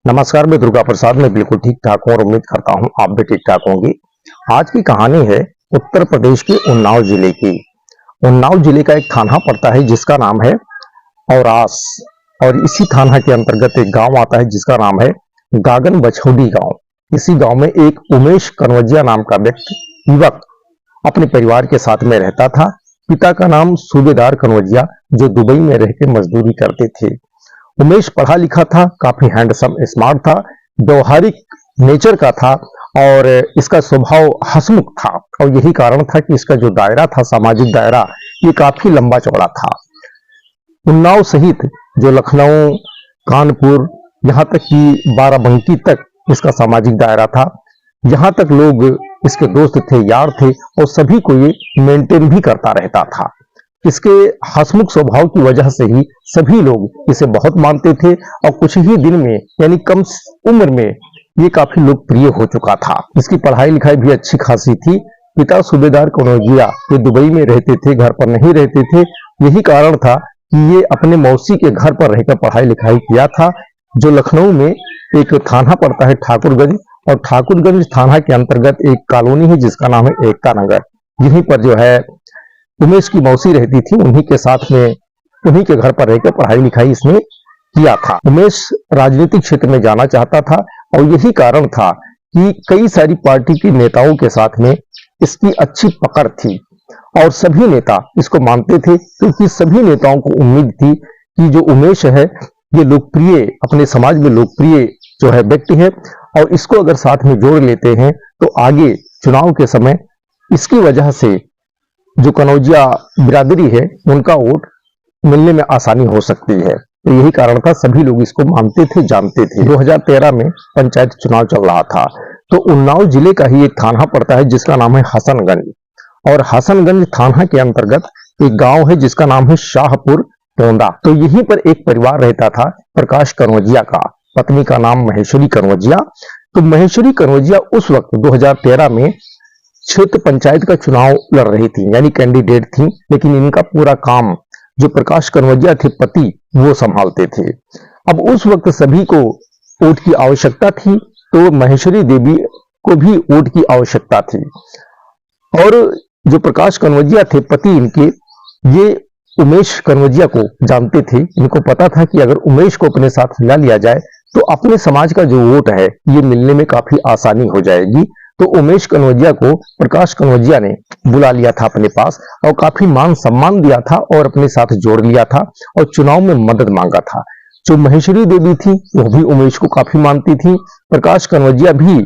नमस्कार, मैं दुर्गा प्रसाद। मैं बिल्कुल ठीक ठाक हूँ और उम्मीद करता हूँ आप भी ठीक ठाक होंगे। आज की कहानी है उत्तर प्रदेश के उन्नाव जिले की। उन्नाव जिले का एक थाना पड़ता है जिसका नाम है औरास, और इसी थाना के अंतर्गत एक गांव आता है जिसका नाम है गागन बछौडी गांव। इसी गांव में एक उमेश कनवजिया नाम का व्यक्ति युवक अपने परिवार के साथ में रहता था। पिता का नाम सूबेदार कनवजिया, जो दुबई में रहकर मजदूरी करते थे। उमेश पढ़ा लिखा था, काफी हैंडसम स्मार्ट था, व्यवहारिक नेचर का था और इसका स्वभाव हंसमुख था। और यही कारण था कि इसका जो दायरा था, सामाजिक दायरा, ये काफी लंबा चौड़ा था। उन्नाव सहित जो लखनऊ, कानपुर, यहाँ तक कि बाराबंकी तक इसका सामाजिक दायरा था। यहाँ तक लोग इसके दोस्त थे, यार थे और सभी को ये मेंटेन भी करता रहता था। इसके हंसमुख स्वभाव की वजह से ही सभी लोग इसे बहुत मानते थे और कुछ ही दिन में, यानी कम उम्र में, ये काफी लोकप्रिय हो चुका था। इसकी पढ़ाई लिखाई भी अच्छी खासी थी। पिता सूबेदार कनौजिया ये दुबई में रहते थे, घर पर नहीं रहते थे। यही कारण था कि ये अपने मौसी के घर पर रहकर पढ़ाई लिखाई किया था, जो लखनऊ में एक थाना पड़ता है ठाकुरगंज, और ठाकुरगंज थाना के अंतर्गत एक कॉलोनी है जिसका नाम है एकता नगर। यहीं पर जो है उमेश की मौसी रहती थी। उन्हीं के साथ में, उन्हीं के घर पर रहकर पढ़ाई लिखाई इसने किया था। उमेश राजनीतिक क्षेत्र में जाना चाहता था और यही कारण था कि कई सारी पार्टी के नेताओं के साथ में इसकी अच्छी पकड़ थी और सभी नेता इसको मानते थे, क्योंकि सभी नेताओं को उम्मीद थी कि जो उमेश है ये लोकप्रिय, अपने समाज में लोकप्रिय जो है व्यक्ति है, और इसको अगर साथ में जोड़ लेते हैं तो आगे चुनाव के समय इसकी वजह से जो कनौजिया बिरादरी है उनका वोट मिलने में आसानी हो सकती है। तो यही कारण था, सभी लोग इसको मानते थे, जानते थे। 2013 में पंचायत चुनाव चल रहा था, तो उन्नाव जिले का ही एक थाना पड़ता है जिसका नाम है हसनगंज, और हसनगंज थाना के अंतर्गत एक गांव है जिसका नाम है शाहपुर टोंडा। तो यहीं पर एक परिवार रहता था प्रकाश कनौजिया का, पत्नी का नाम महेश्वरी कनौजिया। तो महेश्वरी कनौजिया उस वक्त 2013 में क्षेत्र पंचायत का चुनाव लड़ रही थी, यानी कैंडिडेट थी, लेकिन इनका पूरा काम जो प्रकाश कनौजिया थे पति, वो संभालते थे। अब उस वक्त सभी को वोट की आवश्यकता थी, तो महेश्वरी देवी को भी वोट की आवश्यकता थी। और जो प्रकाश कनौजिया थे पति इनके, ये उमेश कनौजिया को जानते थे। इनको पता था कि अगर उमेश को अपने साथ मिला लिया जाए तो अपने समाज का जो वोट है ये मिलने में काफी आसानी हो जाएगी। तो उमेश कनौजिया को प्रकाश कनौजिया ने बुला लिया था अपने पास और काफी मान सम्मान दिया था और अपने साथ जोड़ लिया था और चुनाव में मदद मांगा था। जो महेश्वरी देवी थी वो भी उमेश को काफी मानती थी। प्रकाश कनौजिया भी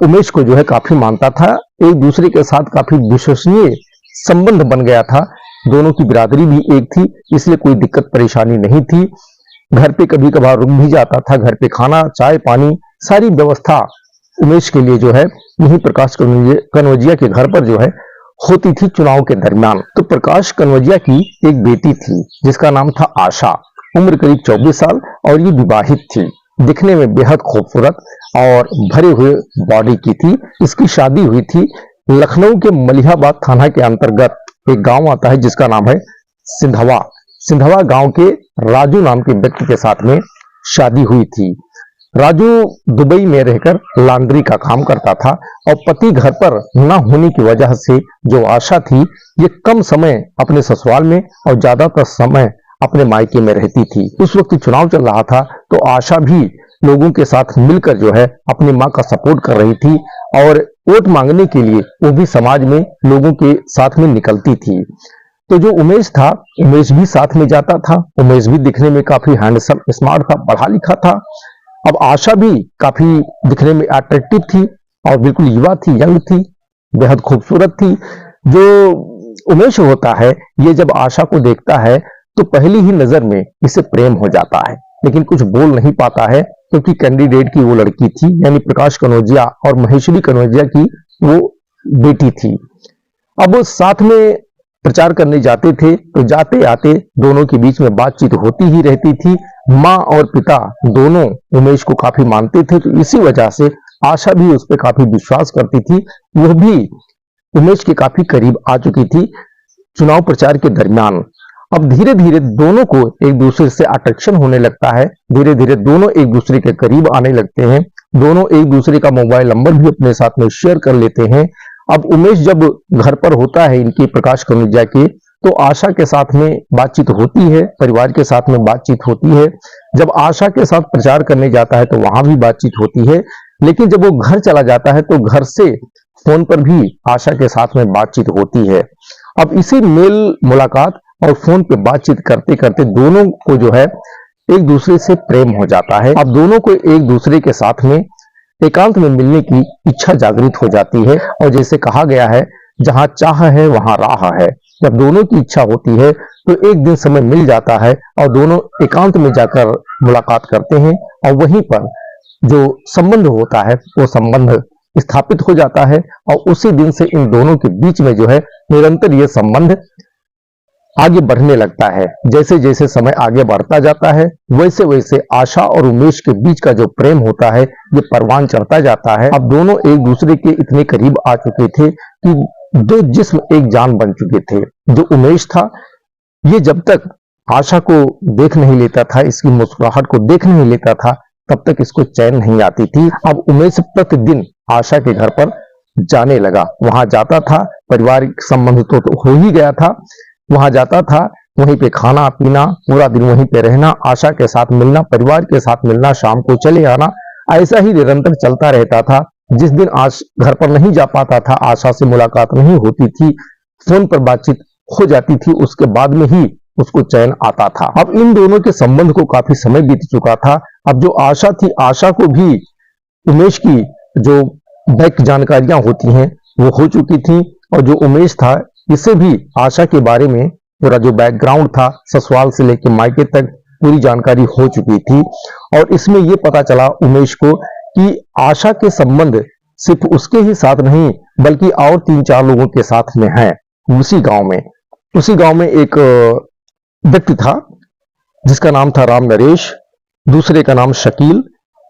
उमेश को जो है काफी मानता था। एक दूसरे के साथ काफी विश्वसनीय संबंध बन गया था। दोनों की बिरादरी भी एक थी, इसलिए कोई दिक्कत परेशानी नहीं थी। घर पे कभी कभार रुक भी जाता था। घर पे खाना, चाय पानी, सारी व्यवस्था उमेश के लिए जो है यही प्रकाश कनौजिया के घर पर जो है होती थी चुनाव के दरमियान। तो प्रकाश कनौजिया की एक बेटी थी जिसका नाम था आशा, उम्र करीब 24 साल, और ये विवाहित थी। दिखने में बेहद खूबसूरत और भरे हुए बॉडी की थी। इसकी शादी हुई थी लखनऊ के मलिहाबाद थाना के अंतर्गत एक गांव आता है जिसका नाम है सिंधवा। सिंधवा गांव के राजू नाम के व्यक्ति के साथ में शादी हुई थी। राजू दुबई में रहकर लॉन्ड्री का काम करता था और पति घर पर न होने की वजह से जो आशा थी ये कम समय अपने ससुराल में और ज्यादातर समय अपने मायके में रहती थी। उस वक्त चुनाव चल रहा था तो आशा भी लोगों के साथ मिलकर जो है अपनी मां का सपोर्ट कर रही थी और वोट मांगने के लिए वो भी समाज में लोगों के साथ में निकलती थी। तो जो उमेश था, उमेश भी साथ में जाता था। उमेश भी दिखने में काफी हैंडसम, स्मार्ट था, पढ़ा लिखा था। अब आशा भी काफी दिखने में अट्रैक्टिव थी और बिल्कुल युवा थी, यंग थी, बेहद खूबसूरत थी। जो उमेश होता है ये जब आशा को देखता है तो पहली ही नजर में इसे प्रेम हो जाता है, लेकिन कुछ बोल नहीं पाता है क्योंकि कैंडिडेट की वो लड़की थी, यानी प्रकाश कनौजिया और महेश्वरी कनौजिया की वो बेटी थी। अब साथ में प्रचार करने जाते थे तो जाते आते दोनों के बीच में बातचीत होती ही रहती थी। माँ और पिता दोनों उमेश को काफी मानते थे, तो इसी वजह से आशा भी उस पर काफी विश्वास करती थी। वह भी उमेश के काफी करीब आ चुकी थी चुनाव प्रचार के दरमियान। अब धीरे धीरे दोनों को एक दूसरे से अट्रैक्शन होने लगता है, धीरे धीरे दोनों एक दूसरे के करीब आने लगते हैं, दोनों एक दूसरे का मोबाइल नंबर भी अपने साथ में शेयर कर लेते हैं। अब उमेश जब घर पर होता है इनकी प्रकाश कनुजा की, तो आशा के साथ में बातचीत होती है, परिवार के साथ में बातचीत होती है। जब आशा के साथ प्रचार करने जाता है तो वहां भी बातचीत होती है, लेकिन जब वो घर चला जाता है तो घर से फोन पर भी आशा के साथ में बातचीत होती है। अब इसी मेल मुलाकात और फोन पे बातचीत करते करते दोनों को जो है एक दूसरे से प्रेम हो जाता है। अब दोनों को एक दूसरे के साथ में एकांत में मिलने की इच्छा जागृत हो जाती है, और जैसे कहा गया है, जहां चाह है वहां राह है। जब दोनों की इच्छा होती है तो एक दिन समय मिल जाता है और दोनों एकांत में जाकर मुलाकात करते हैं, और वहीं पर जो संबंध होता है वो संबंध स्थापित हो जाता है, और उसी दिन से इन दोनों के बीच में जो है निरंतर ये संबंध आगे बढ़ने लगता है। जैसे जैसे समय आगे बढ़ता जाता है वैसे वैसे आशा और उमेश के बीच का जो प्रेम होता है ये परवान चढ़ता जाता है। अब दोनों एक दूसरे के इतने करीब आ चुके थे कि दो जिस्म एक जान बन चुके थे। जो उमेश था ये जब तक आशा को देख नहीं लेता था, इसकी मुस्कुराहट को देख नहीं लेता था, तब तक इसको चैन नहीं आती थी। अब उमेश प्रतिदिन आशा के घर पर जाने लगा, वहां जाता था, पारिवारिक संबंध तो हो ही गया था, वहां जाता था, वहीं पे खाना पीना, पूरा दिन वहीं पे रहना, आशा के साथ मिलना, परिवार के साथ मिलना, शाम को चले आना, ऐसा ही निरंतर चलता रहता था। जिस दिन घर पर नहीं जा पाता था, आशा से मुलाकात नहीं होती थी, फोन पर बातचीत हो जाती थी, उसके बाद में ही उसको चैन आता था। अब इन दोनों के संबंध को काफी समय बीत चुका था। अब जो आशा थी, आशा को भी उमेश की जो बैक जानकारियां होती हैं वो हो चुकी थी, और जो उमेश था इसे भी आशा के बारे में पूरा जो बैकग्राउंड था, ससुराल से लेकर मायके तक पूरी जानकारी हो चुकी थी। और इसमें यह पता चला उमेश को कि आशा के संबंध सिर्फ उसके ही साथ नहीं बल्कि और 3-4 लोगों के साथ में है उसी गांव में। उसी गांव में एक व्यक्ति था जिसका नाम था राम नरेश, दूसरे का नाम शकील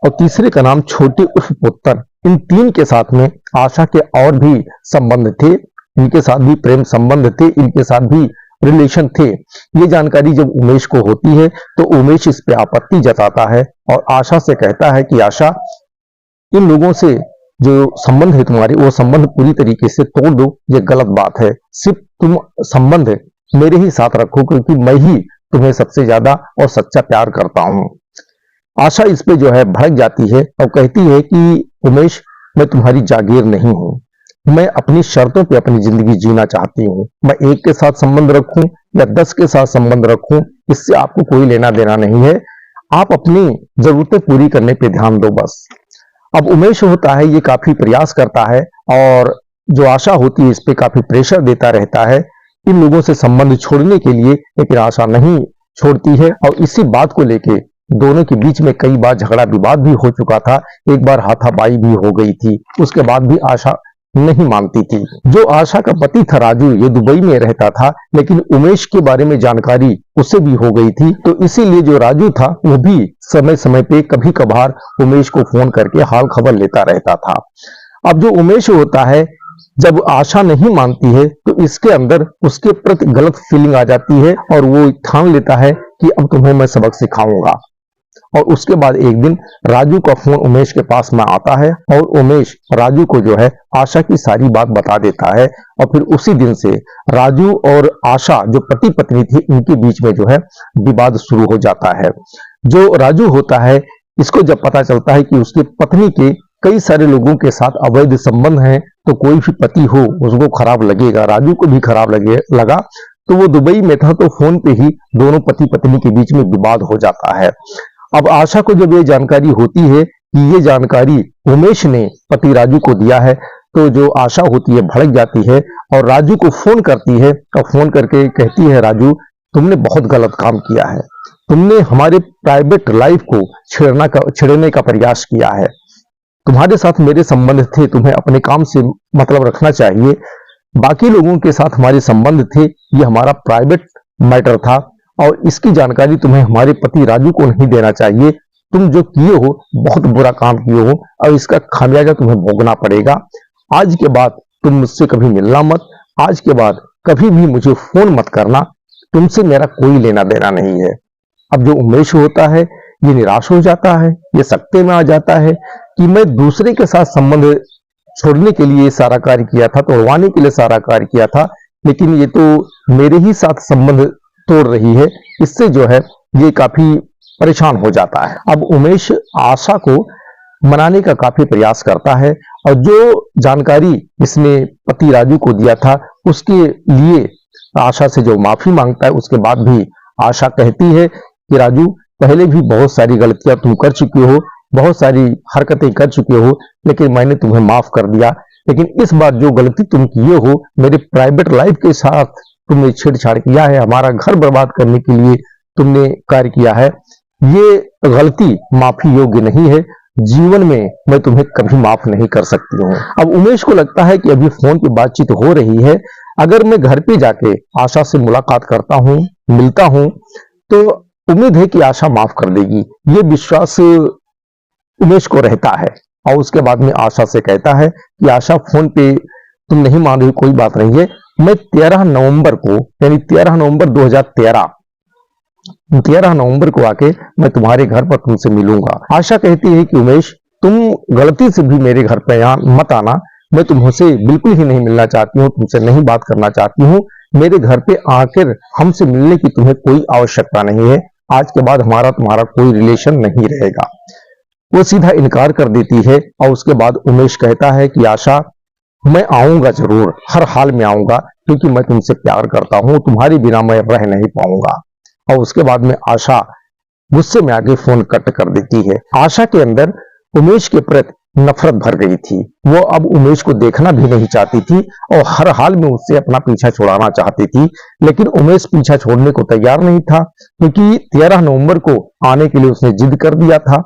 और तीसरे का नाम छोटे उर्फ पुत्र। इन 3 के साथ में आशा के और भी संबंध थे, इनके साथ भी प्रेम संबंध थे, इनके साथ भी रिलेशन थे। ये जानकारी जब उमेश को होती है तो उमेश इस पे आपत्ति जताता है और आशा से कहता है कि आशा, इन लोगों से जो संबंध है तुम्हारे, वो संबंध पूरी तरीके से तोड़ दो, ये गलत बात है। सिर्फ तुम संबंध मेरे ही साथ रखो, क्योंकि मैं ही तुम्हें सबसे ज्यादा और सच्चा प्यार करता हूं। आशा इस पे जो है भड़क जाती है और कहती है कि उमेश, मैं तुम्हारी जागीर नहीं हूं, मैं अपनी शर्तों पे अपनी जिंदगी जीना चाहती हूँ। मैं एक के साथ संबंध रखूं या 10 के साथ संबंध रखूं, इससे आपको कोई लेना देना नहीं है। आप अपनी जरूरतें पूरी करने पे ध्यान दो बस। अब उमेश होता है ये काफी प्रयास करता है, और जो आशा होती है इस पे काफी प्रेशर देता रहता है इन लोगों से संबंध छोड़ने के लिए, लेकिन आशा नहीं छोड़ती है। और इसी बात को लेके दोनों के बीच में कई बार झगड़ा विवाद भी हो चुका था, एक बार हाथापाई भी हो गई थी। उसके बाद भी आशा नहीं मानती थी। जो आशा का पति था राजू, ये दुबई में रहता था, लेकिन उमेश के बारे में जानकारी उसे भी हो गई थी, तो इसीलिए जो राजू था वो भी समय समय पे कभी कभार उमेश को फोन करके हाल खबर लेता रहता था। अब जो उमेश होता है, जब आशा नहीं मानती है तो इसके अंदर उसके प्रति गलत फीलिंग आ जाती है, और वो ठान लेता है कि अब तुम्हें मैं सबक सिखाऊंगा। और उसके बाद एक दिन राजू का फोन उमेश के पास में आता है, और उमेश राजू को जो है आशा की सारी बात बता देता है। और फिर उसी दिन से राजू और आशा जो पति पत्नी थी, इनके बीच में जो है विवाद शुरू हो जाता है। जो राजू होता है, इसको जब पता चलता है कि उसकी पत्नी के कई सारे लोगों के साथ अवैध संबंध हैं, तो कोई भी पति हो उसको खराब लगेगा, राजू को भी खराब लगा। तो वो दुबई में था, तो फोन पे ही दोनों पति पत्नी के बीच में विवाद हो जाता है। अब आशा को जब ये जानकारी होती है कि ये जानकारी उमेश ने पति राजू को दिया है, तो जो आशा होती है भड़क जाती है और राजू को फोन करती है, और फोन करके कहती है, राजू तुमने बहुत गलत काम किया है, तुमने हमारे प्राइवेट लाइफ को छेड़ने का प्रयास किया है। तुम्हारे साथ मेरे संबंध थे, तुम्हें अपने काम से मतलब रखना चाहिए। बाकी लोगों के साथ हमारे संबंध थे, ये हमारा प्राइवेट मैटर था, और इसकी जानकारी तुम्हें हमारे पति राजू को नहीं देना चाहिए। तुम जो किए हो बहुत बुरा काम किए हो, और इसका खामियाजा तुम्हें भोगना पड़ेगा। आज के बाद तुम मुझसे कभी मिलना मत, आज के बाद कभी भी मुझे फोन मत करना, तुमसे मेरा कोई लेना देना नहीं है। अब जो उमेश होता है ये निराश हो जाता है, ये सकते में आ जाता है कि मैं दूसरे के साथ संबंध छोड़ने के लिए सारा कार्य किया था, तोड़वाने के लिए सारा कार्य किया था, लेकिन ये तो मेरे ही साथ संबंध तोड़ रही है। इससे जो है ये काफी परेशान हो जाता है। अब उमेश आशा को मनाने का काफी प्रयास करता है और जो जानकारी इसने पति राजू को दिया था उसके लिए आशा से जो माफी मांगता है, उसके बाद भी आशा कहती है कि राजू, पहले भी बहुत सारी गलतियां तुम कर चुके हो, बहुत सारी हरकतें कर चुके हो, लेकिन मैंने तुम्हें माफ कर दिया। लेकिन इस बार जो गलती तुम किए हो, मेरे प्राइवेट लाइफ के साथ तुमने छेड़छाड़ किया है, हमारा घर बर्बाद करने के लिए तुमने कार्य किया है, ये गलती माफी योग्य नहीं है। जीवन में मैं तुम्हें कभी माफ नहीं कर सकती हूँ। अब उमेश को लगता है कि अभी फोन पे बातचीत हो रही है, अगर मैं घर पे जाके आशा से मुलाकात करता हूँ, मिलता हूँ, तो उम्मीद है कि आशा माफ कर देगी। ये विश्वास उमेश को रहता है और उसके बाद में आशा से कहता है कि आशा, फोन पे तुम नहीं मान रही, कोई बात नहीं है, मैं 13 नवंबर को, यानी 13 नवंबर 2013 13 नवंबर को आके मैं तुम्हारे घर पर तुमसे मिलूंगा। आशा कहती है कि उमेश, तुम गलती से भी मेरे घर पर यहाँ मत आना, मैं तुमसे बिल्कुल ही नहीं मिलना चाहती हूँ, तुमसे नहीं बात करना चाहती हूँ। मेरे घर पे आकर हमसे मिलने की तुम्हें कोई आवश्यकता नहीं है। आज के बाद हमारा तुम्हारा कोई रिलेशन नहीं रहेगा। वो सीधा इनकार कर देती है और उसके बाद उमेश कहता है कि आशा, मैं आऊंगा जरूर, हर हाल में आऊंगा, क्योंकि मैं तुमसे प्यार करता हूं, तुम्हारे बिना मैं रह नहीं पाऊंगा। और उसके बाद में आशा गुस्से में आके फोन कट कर देती है। आशा के अंदर उमेश के प्रति नफरत भर गई थी। वो अब उमेश को देखना भी नहीं चाहती थी और हर हाल में उससे अपना पीछा छुड़ाना चाहती थी, लेकिन उमेश पीछा छोड़ने को तैयार नहीं था, क्योंकि 13 नवंबर को आने के लिए उसने जिद कर दिया था।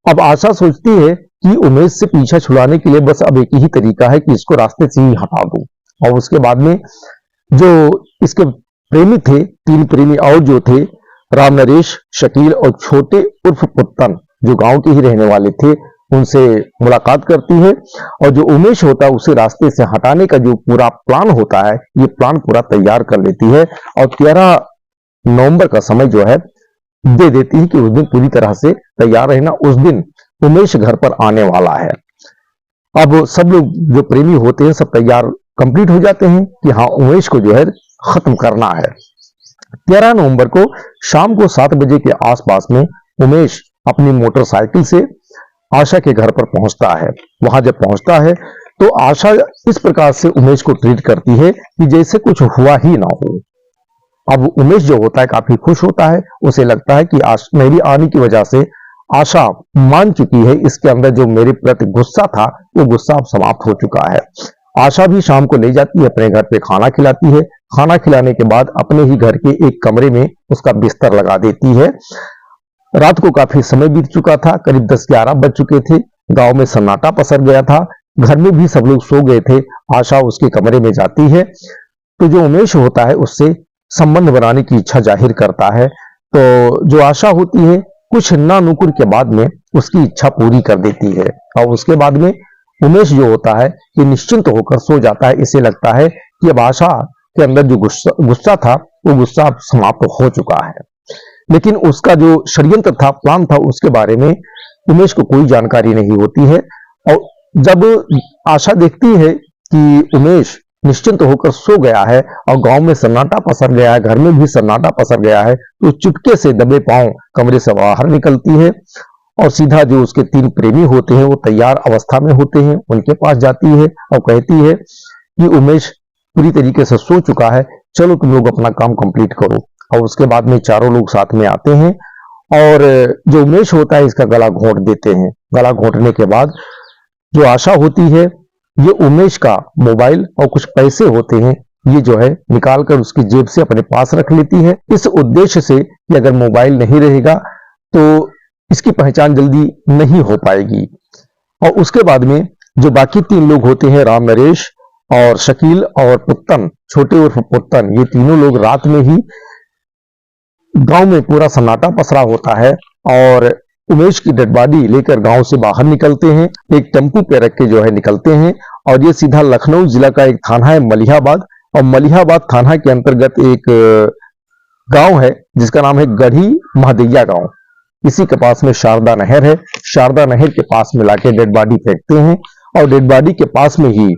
अब आशा सोचती है कि उमेश से पीछा छुड़ाने के लिए बस अब एक ही तरीका है कि इसको रास्ते से ही हटा दूं। और उसके बाद में जो इसके प्रेमी थे, 3 प्रेमी और जो थे, राम नरेश, शकील और छोटे उर्फ पुत्तन, जो गांव के ही रहने वाले थे, उनसे मुलाकात करती है और जो उमेश होता है उसे रास्ते से हटाने का जो पूरा प्लान होता है, ये प्लान पूरा तैयार कर लेती है और 13 नवंबर का समय जो है दे देती है कि उस दिन पूरी तरह से तैयार रहना, उस दिन उमेश घर पर आने वाला है। अब सब लोग जो प्रेमी होते हैं सब तैयार कंप्लीट हो जाते हैं कि हाँ, उमेश को जो है खत्म करना है। 13 नवंबर को शाम को 7 बजे के आसपास में उमेश अपनी मोटरसाइकिल से आशा के घर पर पहुंचता है। वहां जब पहुंचता है तो आशा इस प्रकार से उमेश को ट्रीट करती है कि जैसे कुछ हुआ ही ना हो। अब उमेश जो होता है काफी खुश होता है, उसे लगता है कि मेरी आने की वजह से आशा मान चुकी है, इसके अंदर जो मेरे प्रति गुस्सा था वो गुस्सा अब समाप्त हो चुका है। आशा भी शाम को ले जाती है अपने घर पे, खाना खिलाती है। खाना खिलाने के बाद अपने ही घर के एक कमरे में उसका बिस्तर लगा देती है। रात को काफी समय बीत चुका था, करीब 10-11 बज चुके थे। गांव में सन्नाटा पसर गया था, घर में भी सब लोग सो गए थे। आशा उसके कमरे में जाती है तो जो उमेश होता है उससे संबंध बनाने की इच्छा जाहिर करता है। तो जो आशा होती है कुछ नानुकुर के बाद में उसकी इच्छा पूरी कर देती है और उसके बाद में उमेश जो होता है कि निश्चिंत होकर सो जाता है। इसे लगता है कि अब आशा के अंदर जो गुस्सा था वो गुस्सा अब समाप्त हो चुका है, लेकिन उसका जो षड्यंत्र था, प्लान था, उसके बारे में उमेश को कोई जानकारी नहीं होती है। और जब आशा देखती है कि उमेश निश्चिंत होकर सो गया है और गांव में सन्नाटा पसर गया है, घर में भी सन्नाटा पसर गया है, तो चुपके से दबे पांव कमरे से बाहर निकलती है और सीधा जो उसके 3 प्रेमी होते हैं वो तैयार अवस्था में होते हैं, उनके पास जाती है और कहती है कि उमेश पूरी तरीके से सो चुका है, चलो तुम लोग अपना काम कंप्लीट करो। और उसके बाद में चारों लोग साथ में आते हैं और जो उमेश होता है इसका गला घोंट देते हैं। गला घोंटने के बाद जो आशा होती है ये उमेश का मोबाइल और कुछ पैसे होते हैं, ये जो है निकालकर उसकी जेब से अपने पास रख लेती है, इस उद्देश्य से कि अगर मोबाइल नहीं रहेगा तो इसकी पहचान जल्दी नहीं हो पाएगी। और उसके बाद में जो बाकी 3 लोग होते हैं, राम नरेश और शकील और पुत्तन, छोटे उर्फ पुत्तन, ये तीनों लोग रात में ही गांव में पूरा सन्नाटा पसरा होता है और उमेश की डेड बॉडी लेकर गांव से बाहर निकलते हैं। एक टेम्पू पे रख के जो है निकलते हैं और ये सीधा लखनऊ जिला का एक थाना है मलिहाबाद, और मलिहाबाद थाना के अंतर्गत एक गांव है जिसका नाम है गढ़ी महदैया गांव। इसी के पास में शारदा नहर है। शारदा नहर के पास में लाके डेड बॉडी फेंकते हैं और डेड बॉडी के पास में ही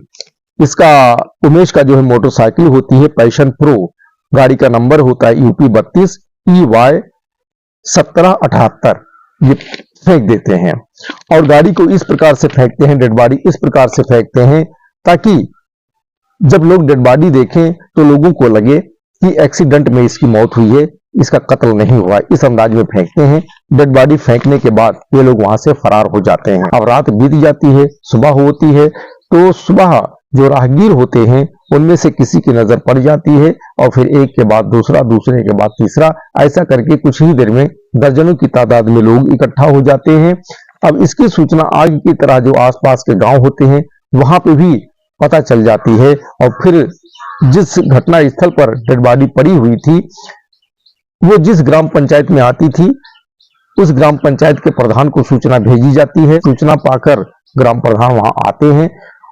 इसका उमेश का जो है मोटरसाइकिल होती है पैशन प्रो, गाड़ी का नंबर होता है यूपी 32 EY 1778, ये फेंक देते हैं। और गाड़ी को इस प्रकार से फेंकते हैं, डेड बॉडी इस प्रकार से फेंकते हैं ताकि जब लोग डेड बॉडी देखें तो लोगों को लगे कि एक्सीडेंट में इसकी मौत हुई है, इसका कत्ल नहीं हुआ। इस अंदाज में फेंकते हैं। डेड बॉडी फेंकने के बाद ये लोग वहां से फरार हो जाते हैं। अब रात बीत जाती है, सुबह होती है, तो सुबह जो राहगीर होते हैं उनमें से किसी की नजर पड़ जाती है और फिर एक के बाद दूसरा, दूसरे के बाद तीसरा, ऐसा करके कुछ ही देर में दर्जनों की तादाद में लोग इकट्ठा हो जाते हैं। अब इसकी सूचना आग की तरह जो आसपास के गांव होते हैं वहां पे भी पता चल जाती है और फिर जिस घटना स्थल पर डेड बॉडी पड़ी हुई थी वो जिस ग्राम पंचायत में आती थी उस ग्राम पंचायत के प्रधान को सूचना भेजी जाती है। सूचना पाकर ग्राम प्रधान वहां आते हैं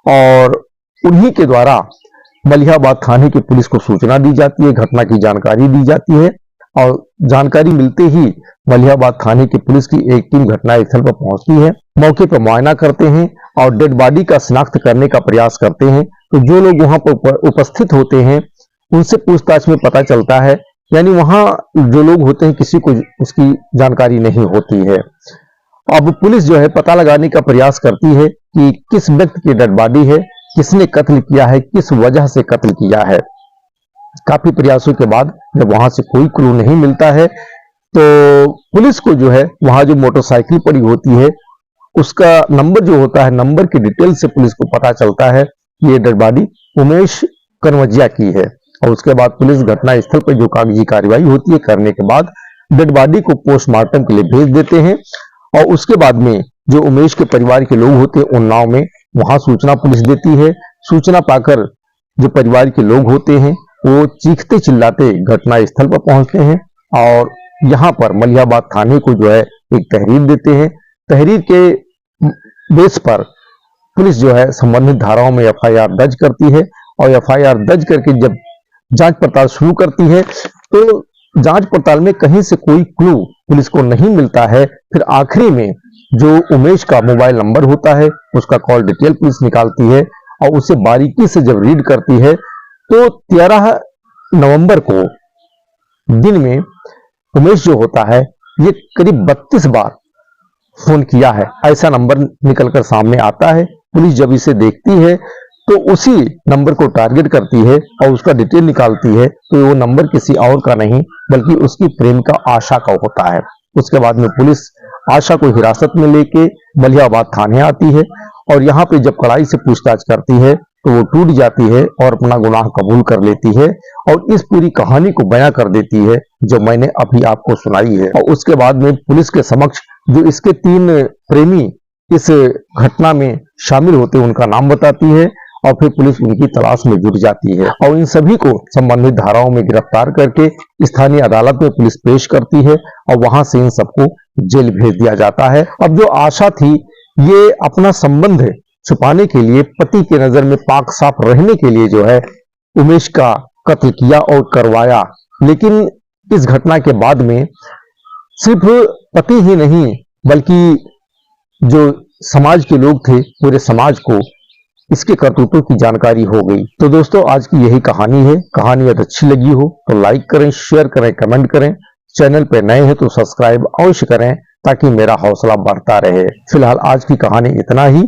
और उन्हीं के द्वारा मलिहाबाद थाने की पुलिस को सूचना दी जाती है, घटना की जानकारी दी जाती है और जानकारी मिलते ही मलिहाबाद थाने की पुलिस की एक टीम घटनास्थल पर पहुंचती है, मौके पर मुआयना करते हैं और डेड बॉडी का शिनाख्त करने का प्रयास करते हैं। तो जो लोग वहां पर उपस्थित होते हैं उनसे पूछताछ में पता चलता है, यानी वहां जो लोग होते हैं किसी को उसकी जानकारी नहीं होती है। अब पुलिस जो है पता लगाने का प्रयास करती है कि किस व्यक्ति की डेड बॉडी है, किसने कत्ल किया है, किस वजह से कत्ल किया है। काफी प्रयासों के बाद जब वहां से कोई क्लू नहीं मिलता है तो पुलिस को जो है वहां जो मोटरसाइकिल पड़ी होती है उसका नंबर जो होता है, नंबर की डिटेल से पुलिस को पता चलता है कि ये डेड बॉडी उमेश कनवजिया की है। और उसके बाद पुलिस घटनास्थल पर जो कागजी कार्रवाई होती है करने के बाद डेड बॉडी को पोस्टमार्टम के लिए भेज देते हैं। और उसके बाद में जो उमेश के परिवार के लोग होते हैं उन्नाव में, वहां सूचना पुलिस देती है। सूचना पाकर जो परिवार के लोग होते हैं वो चीखते चिल्लाते घटनास्थल पर पहुंचते हैं और यहाँ पर मलिहाबाद थाने को जो है एक तहरीर देते हैं। तहरीर के बेस पर पुलिस जो है संबंधित धाराओं में FIR दर्ज करती है और FIR दर्ज करके जब जांच पड़ताल शुरू करती है तो जांच पड़ताल में कहीं से कोई क्लू पुलिस को नहीं मिलता है। फिर आखिरी में जो उमेश का मोबाइल नंबर होता है उसका कॉल डिटेल पुलिस निकालती है और उसे बारीकी से जब रीड करती है तो 13 नवंबर को दिन में उमेश जो होता है ये करीब 32 बार फोन किया है, ऐसा नंबर निकलकर सामने आता है। पुलिस जब इसे देखती है तो उसी नंबर को टारगेट करती है और उसका डिटेल निकालती है तो वो नंबर किसी और का नहीं बल्कि उसकी प्रेमिका आशा का होता है। उसके बाद में पुलिस आशा को हिरासत में लेके मलिहाबाद थाने आती है और यहाँ पे जब कड़ाई से पूछताछ करती है तो वो टूट जाती है और अपना गुनाह कबूल कर लेती है और इस पूरी कहानी को बयां कर देती है जो मैंने अभी आपको सुनाई है। और उसके बाद में पुलिस के समक्ष जो इसके 3 प्रेमी इस घटना में शामिल होते हैं उनका नाम बताती है और फिर पुलिस उनकी तलाश में जुट जाती है और इन सभी को संबंधित धाराओं में गिरफ्तार करके स्थानीय अदालत में पुलिस पेश करती है और वहां से इन सबको जेल भेज दिया जाता है। अब जो आशा थी ये अपना संबंध छुपाने के लिए, पति के नजर में पाक साफ रहने के लिए जो है उमेश का कत्ल किया और करवाया। लेकिन इस घटना के बाद में सिर्फ पति ही नहीं बल्कि जो समाज के लोग थे पूरे समाज को इसके करतूतों की जानकारी हो गई। तो दोस्तों आज की यही कहानी है। कहानी अगर अच्छी लगी हो तो लाइक करें, शेयर करें, कमेंट करें। चैनल पे नए हैं तो सब्सक्राइब अवश्य करें ताकि मेरा हौसला बढ़ता रहे। फिलहाल आज की कहानी इतना ही,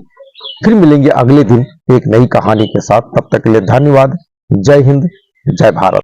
फिर मिलेंगे अगले दिन एक नई कहानी के साथ। तब तक के लिए धन्यवाद। जय हिंद, जय भारत।